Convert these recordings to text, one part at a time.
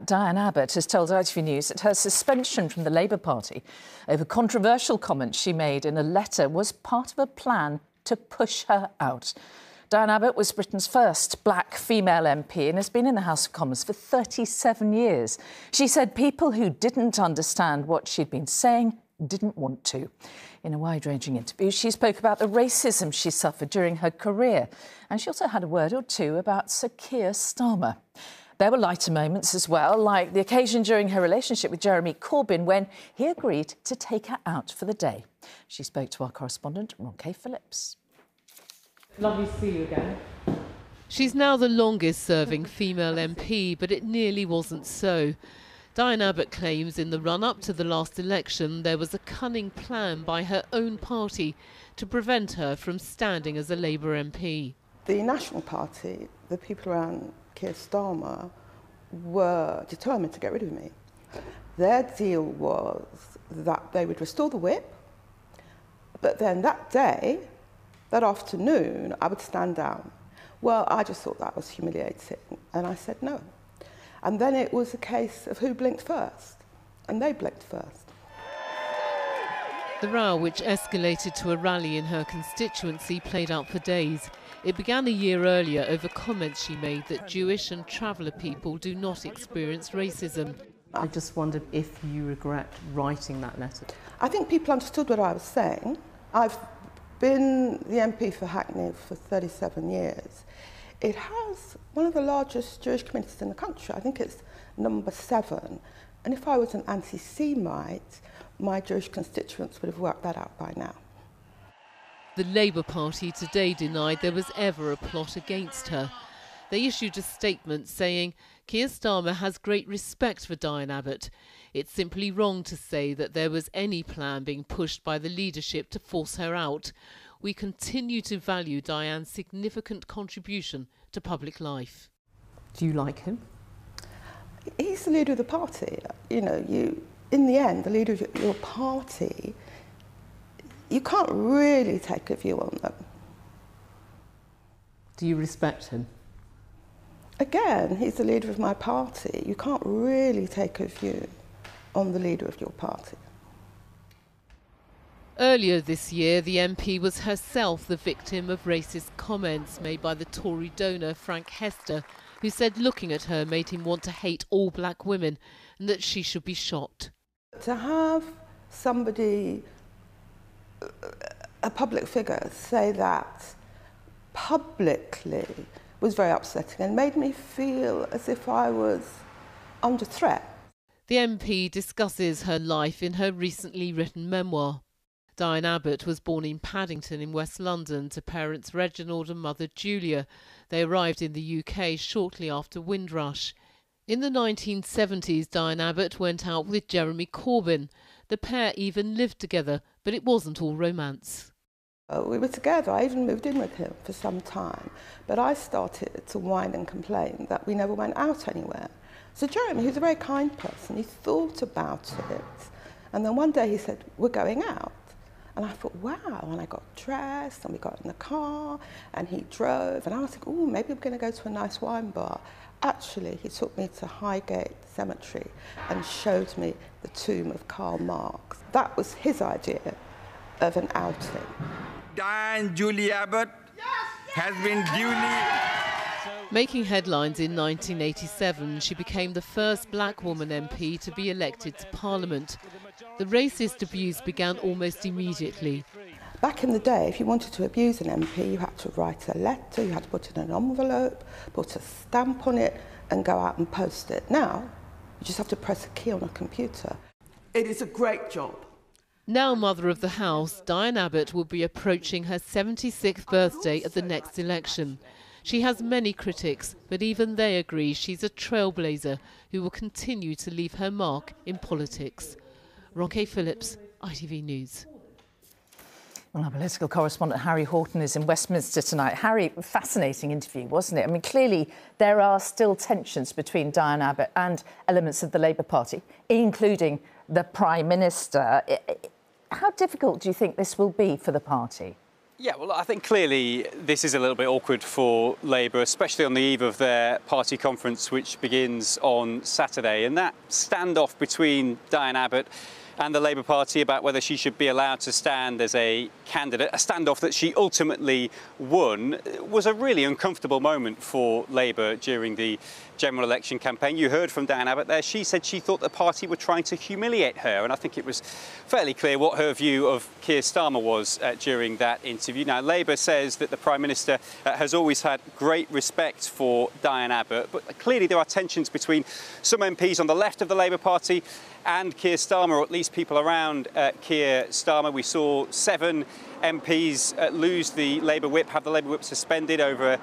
Diane Abbott has told ITV News that her suspension from the Labour Party over controversial comments she made in a letter was part of a plan to push her out. Diane Abbott was Britain's first black female MP and has been in the House of Commons for 37 years. She said people who didn't understand what she'd been saying didn't want to. In a wide-ranging interview, she spoke about the racism she suffered during her career, and she also had a word or two about Sir Keir Starmer. There were lighter moments as well, like the occasion during her relationship with Jeremy Corbyn when he agreed to take her out for the day. She spoke to our correspondent, Ronke Phillips. Lovely to see you again. She's now the longest-serving female MP, but it nearly wasn't so. Diane Abbott claims in the run-up to the last election there was a cunning plan by her own party to prevent her from standing as a Labour MP. The National Party, the people around Keir Starmer, were determined to get rid of me. Their deal was that they would restore the whip, but then that day, that afternoon, I would stand down. Well, I just thought that was humiliating, and I said no. And then it was a case of who blinked first, and they blinked first. The row, which escalated to a rally in her constituency, played out for days. It began a year earlier over comments she made that Jewish and traveller people do not experience racism. I just wondered if you regret writing that letter. I think people understood what I was saying. I've been the MP for Hackney for 37 years. It has one of the largest Jewish communities in the country. I think it's number 7. And if I was an anti-Semite, my Jewish constituents would have worked that out by now. The Labour Party today denied there was ever a plot against her. They issued a statement saying, Keir Starmer has great respect for Diane Abbott. It's simply wrong to say that there was any plan being pushed by the leadership to force her out. We continue to value Diane's significant contribution to public life. Do you like him? He's the leader of the party. You know, in the end, the leader of your party, you can't really take a view on them. Do you respect him? Again, he's the leader of my party. You can't really take a view on the leader of your party. Earlier this year, the MP was herself the victim of racist comments made by the Tory donor Frank Hester, who said looking at her made him want to hate all black women and that she should be shot. To have somebody, a public figure, say that publicly was very upsetting and made me feel as if I was under threat. The MP discusses her life in her recently written memoir. Diane Abbott was born in Paddington in West London to parents Reginald and mother Julia. They arrived in the UK shortly after Windrush. In the 1970s, Diane Abbott went out with Jeremy Corbyn. The pair even lived together, but it wasn't all romance. We were together. I even moved in with him for some time. But I started to whine and complain that we never went out anywhere. So Jeremy, who's a very kind person, he thought about it. And then one day he said, we're going out. And I thought, wow, and I got dressed and we got in the car and he drove and I was like, oh, maybe we're going to go to a nice wine bar. Actually, he took me to Highgate Cemetery and showed me the tomb of Karl Marx. That was his idea of an outing. Diane Julie Abbott has been duly... Making headlines in 1987, she became the first black woman MP to be elected to Parliament. The racist abuse began almost immediately. Back in the day, if you wanted to abuse an MP, you had to write a letter, you had to put it in an envelope, put a stamp on it and go out and post it. Now, you just have to press a key on a computer. It is a great job. Now Mother of the House, Diane Abbott will be approaching her 76th birthday at the next election. She has many critics, but even they agree she's a trailblazer who will continue to leave her mark in politics. Ronke Phillips, ITV News. Well, our political correspondent Harry Horton is in Westminster tonight. Harry, fascinating interview, wasn't it? I mean, clearly there are still tensions between Diane Abbott and elements of the Labour Party, including the Prime Minister. How difficult do you think this will be for the party? Yeah, well, I think clearly this is a little bit awkward for Labour, especially on the eve of their party conference, which begins on Saturday. And that standoff between Diane Abbott and the Labour Party about whether she should be allowed to stand as a candidate, a standoff that she ultimately won, was a really uncomfortable moment for Labour during the general election campaign. You heard from Diane Abbott there. She said she thought the party were trying to humiliate her, and I think it was fairly clear what her view of Keir Starmer was during that interview. Now, Labour says that the Prime Minister has always had great respect for Diane Abbott, but clearly there are tensions between some MPs on the left of the Labour Party and Keir Starmer, or at least people around Keir Starmer. We saw 7 MPs lose the Labour whip, have the Labour whip suspended over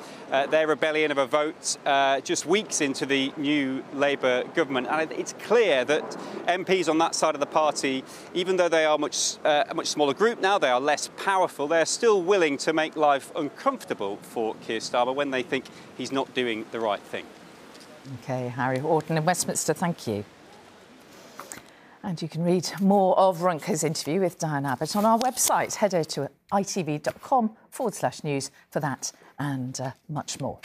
their rebellion of a vote just weeks into the new Labour government. And it's clear that MPs on that side of the party, even though they are a much smaller group now, they are less powerful, they're still willing to make life uncomfortable for Keir Starmer when they think he's not doing the right thing. OK, Harry Horton in Westminster, thank you. And you can read more of Ronco's interview with Diane Abbott on our website. Head over to itv.com/news for that and much more.